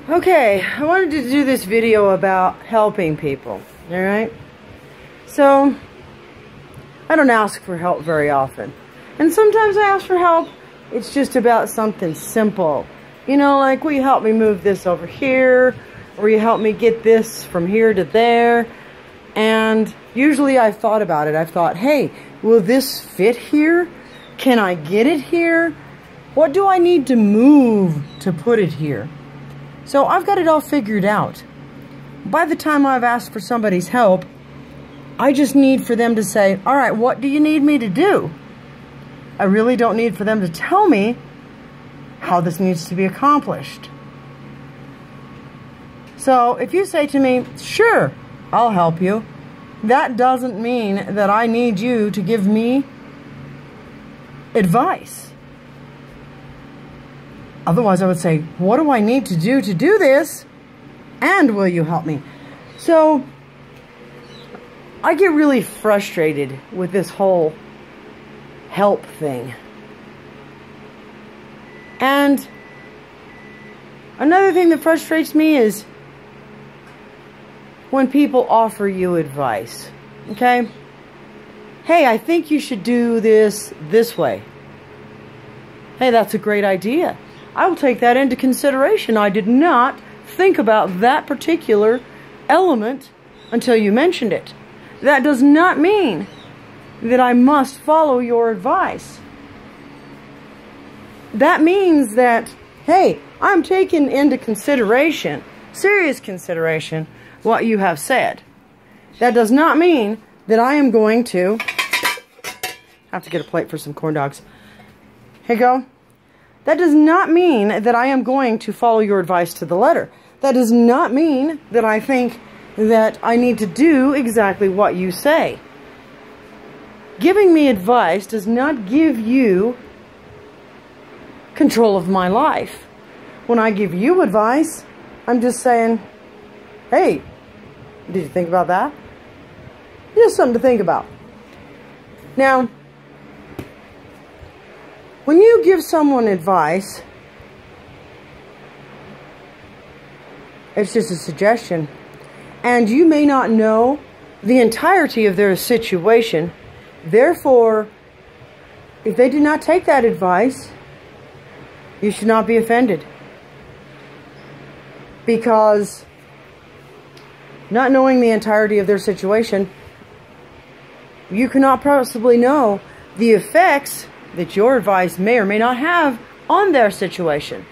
Okay, I wanted to do this video about helping people, alright? So, I don't ask for help very often. And sometimes I ask for help, it's just about something simple. You know, like, will you help me move this over here? Or will you help me get this from here to there? And usually I've thought about it. I've thought, hey, will this fit here? Can I get it here? What do I need to move to put it here? So I've got it all figured out. By the time I've asked for somebody's help, I just need for them to say, all right, what do you need me to do? I really don't need for them to tell me how this needs to be accomplished. So if you say to me, sure, I'll help you, that doesn't mean that I need you to give me advice. Otherwise, I would say, what do I need to do this? And will you help me? So, I get really frustrated with this whole help thing. And another thing that frustrates me is when people offer you advice. Okay? Hey, I think you should do this way. Hey, that's a great idea. I will take that into consideration. I did not think about that particular element until you mentioned it. That does not mean that I must follow your advice. That means that, hey, I'm taking into consideration, serious consideration, what you have said. That does not mean that I am going to... I have to get a plate for some corn dogs. Here you go. That does not mean that I am going to follow your advice to the letter. That does not mean that I think that I need to do exactly what you say. Giving me advice does not give you control of my life. When I give you advice, I'm just saying, hey, did you think about that? Just something to think about. Now, when you give someone advice, it's just a suggestion. And you may not know the entirety of their situation. Therefore, if they do not take that advice, you should not be offended. Because not knowing the entirety of their situation, you cannot possibly know the effects that your advice may or may not have on their situation.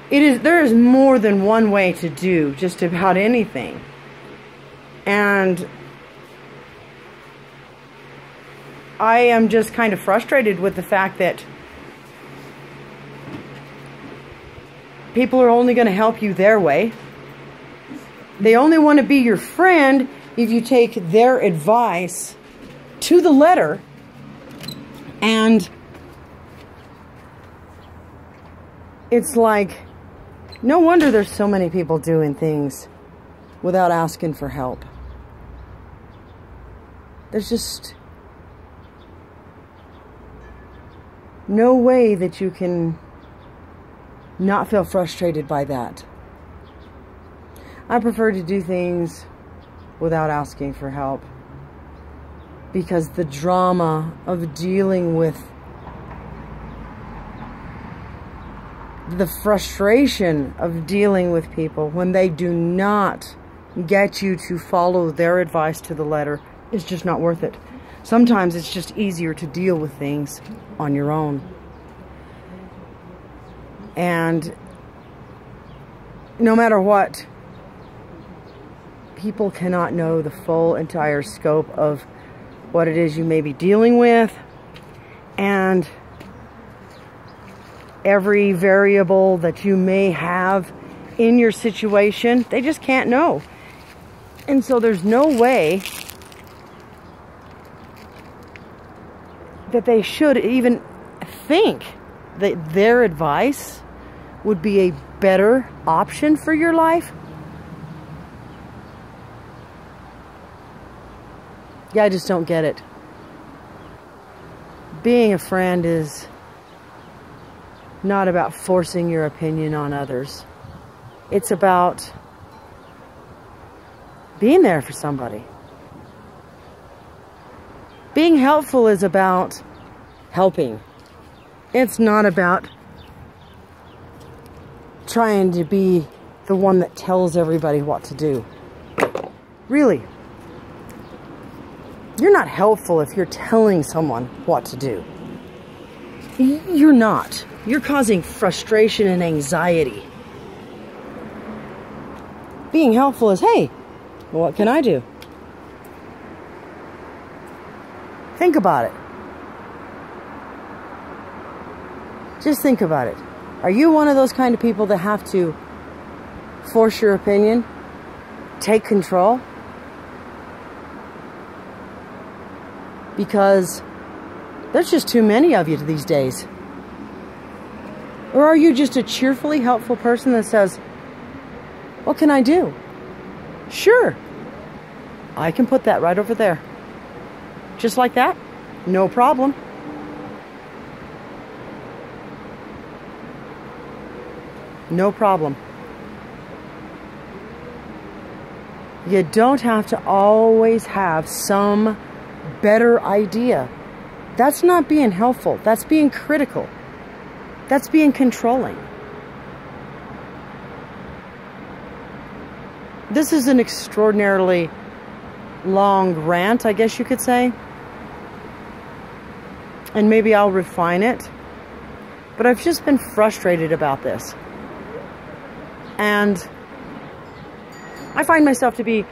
There is more than one way to do just about anything. And I am just kind of frustrated with the fact that people are only going to help you their way. They only want to be your friend if you take their advice to the letter. And it's like, no wonder there's so many people doing things without asking for help. There's just no way that you can not feel frustrated by that. I prefer to do things without asking for help, because the drama of dealing with the frustration of dealing with people when they do not get you to follow their advice to the letter is just not worth it. Sometimes it's just easier to deal with things on your own. And no matter what, people cannot know the full entire scope of what it is you may be dealing with, and every variable that you may have in your situation. They just can't know. And so there's no way that they should even think that their advice would be a better option for your life. Yeah, I just don't get it. Being a friend is not about forcing your opinion on others. It's about being there for somebody. Being helpful is about helping. It's not about trying to be the one that tells everybody what to do. Really. You're not helpful if you're telling someone what to do. You're not. You're causing frustration and anxiety. Being helpful is, hey, what can I do? Think about it. Just think about it. Are you one of those kind of people that have to force your opinion? Take control? Because there's just too many of you these days. Or are you just a cheerfully helpful person that says, what can I do? Sure, I can put that right over there. Just like that, no problem. No problem. You don't have to always have some better idea. That's not being helpful. That's being critical. That's being controlling. This is an extraordinarily long rant, I guess you could say. And maybe I'll refine it. But I've just been frustrated about this. And I find myself to be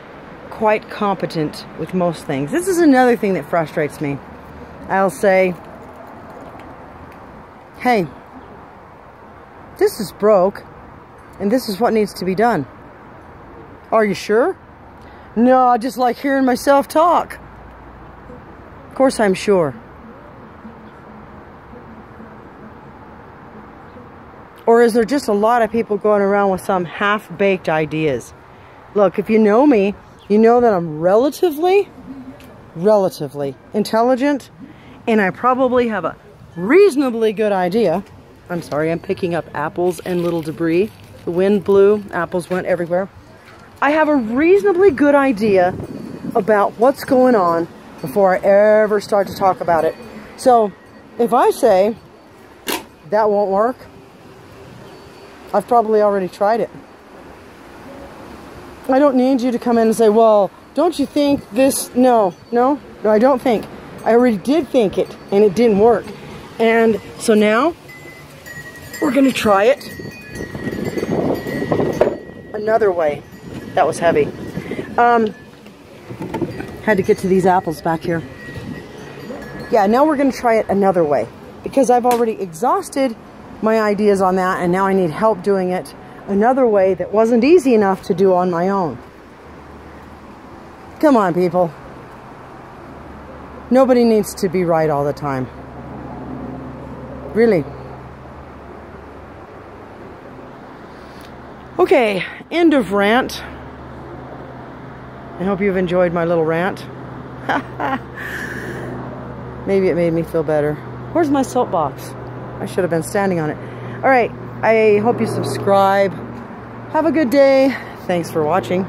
quite competent with most things. This is another thing that frustrates me. I'll say, hey, this is broke, and this is what needs to be done. Are you sure? No, I just like hearing myself talk. Of course I'm sure. Or is there just a lot of people going around with some half-baked ideas? Look, if you know me, you know that I'm relatively intelligent, and I probably have a reasonably good idea. I'm sorry, I'm picking up apples and little debris. The wind blew, apples went everywhere. I have a reasonably good idea about what's going on before I ever start to talk about it. So, if I say that won't work, I've probably already tried it. I don't need you to come in and say, well, don't you think this? No, I don't think. I already did think it, and it didn't work. And so now, we're going to try it another way. That was heavy. Had to get to these apples back here. Yeah, now we're going to try it another way. Because I've already exhausted my ideas on that, and now I need help doing it another way that wasn't easy enough to do on my own. Come on, people. Nobody needs to be right all the time. Really. Okay, end of rant. I hope you've enjoyed my little rant. Maybe it made me feel better. Where's my soapbox? I should have been standing on it. All right, I hope you subscribe. Have a good day. Thanks for watching.